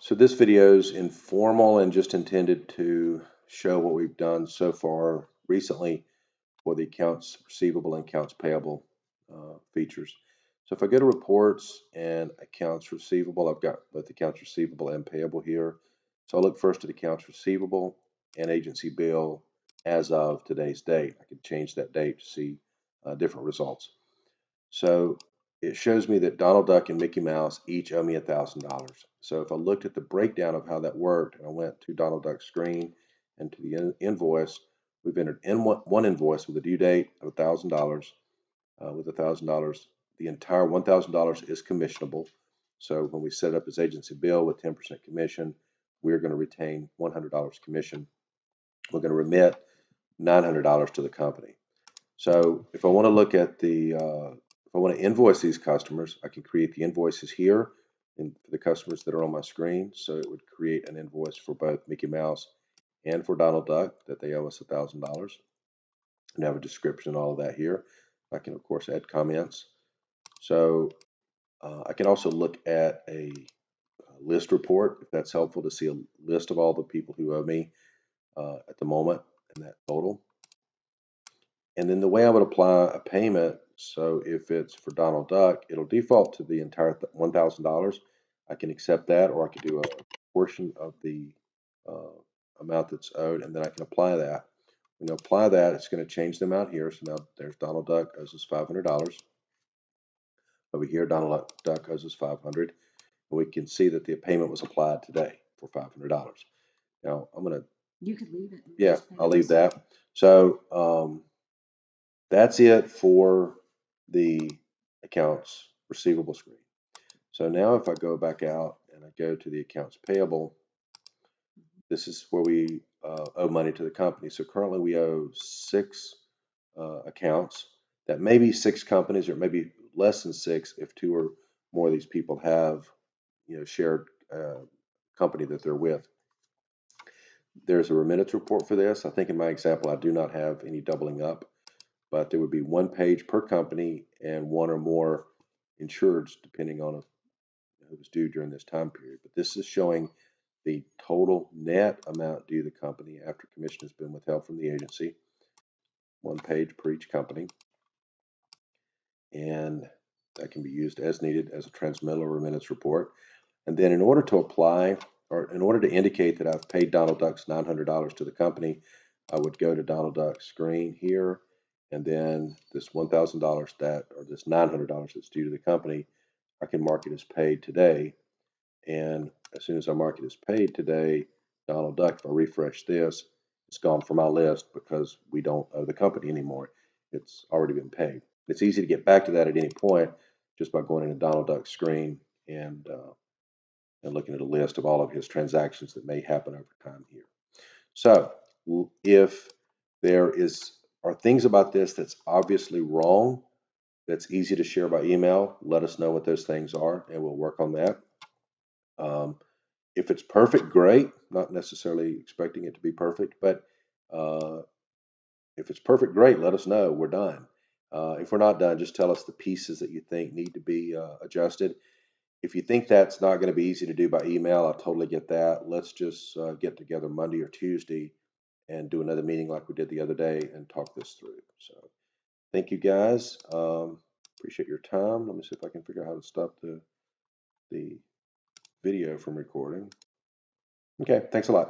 So this video is informal and just intended to show what we've done so far recently for the accounts receivable and accounts payable features. So if I go to reports and accounts receivable, I've got both accounts receivable and payable here. So I'll look first at accounts receivable and agency bill as of today's date. I can change that date to see different results. So it shows me that Donald Duck and Mickey Mouse each owe me $1,000. So if I looked at the breakdown of how that worked, and I went to Donald Duck's screen and to the invoice, we've entered in one invoice with a due date of $1,000. With $1,000, the entire $1,000 is commissionable. So when we set it up as agency bill with 10% commission, we're going to retain $100 commission. We're going to remit $900 to the company. So if I want to look at if I want to invoice these customers, I can create the invoices here and for the customers that are on my screen. So it would create an invoice for both Mickey Mouse and for Donald Duck that they owe us $1,000. And have a description, all of that here. I can, of course, add comments. So I can also look at a list report if that's helpful to see a list of all the people who owe me at the moment and that total. And then the way I would apply a payment, so if it's for Donald Duck, it'll default to the entire $1,000. I can accept that, or I could do a portion of the amount that's owed, and then I can apply that. When I apply that, it's going to change the amount here. So now there's Donald Duck owes us $500. Over here, Donald Duck owes us $500. And we can see that the payment was applied today for $500. Now I'm going to. You could leave it. Yeah, I'll leave that. So that's it for the accounts receivable screen. So now if I go back out and I go to the accounts payable, this is where we owe money to the company. So currently we owe 6 accounts. That may be 6 companies, or maybe less than 6 if 2 or more of these people have, shared company that they're with. There's a remittance report for this. I think in my example, I do not have any doubling up, but there would be 1 page per company and 1 or more insureds, depending on who was due during this time period. But this is showing the total net amount due the company after commission has been withheld from the agency. 1 page per each company. And that can be used as needed as a transmittal or remittance report. And then in order to apply, or in order to indicate that I've paid Donald Duck's $900 to the company, I would go to Donald Duck's screen here, and then this $1,000 or this $900 that's due to the company, I can mark it as paid today. And as soon as I mark it as paid today, Donald Duck, if I refresh this, it's gone from my list because we don't owe the company anymore. It's already been paid. It's easy to get back to that at any point just by going into Donald Duck's screen and looking at a list of all of his transactions that may happen over time here. So if there are things about this that's obviously wrong, that's easy to share by email, let us know what those things are, and we'll work on that. If it's perfect, great. Not necessarily expecting it to be perfect, but if it's perfect, great. Let us know. We're done. If we're not done, just tell us the pieces that you think need to be adjusted. If you think that's not going to be easy to do by email, I totally get that. Let's just get together Monday or Tuesday and do another meeting like we did the other day and talk this through. So thank you guys. Appreciate your time. Let me see if I can figure out how to stop the video from recording. Okay, thanks a lot.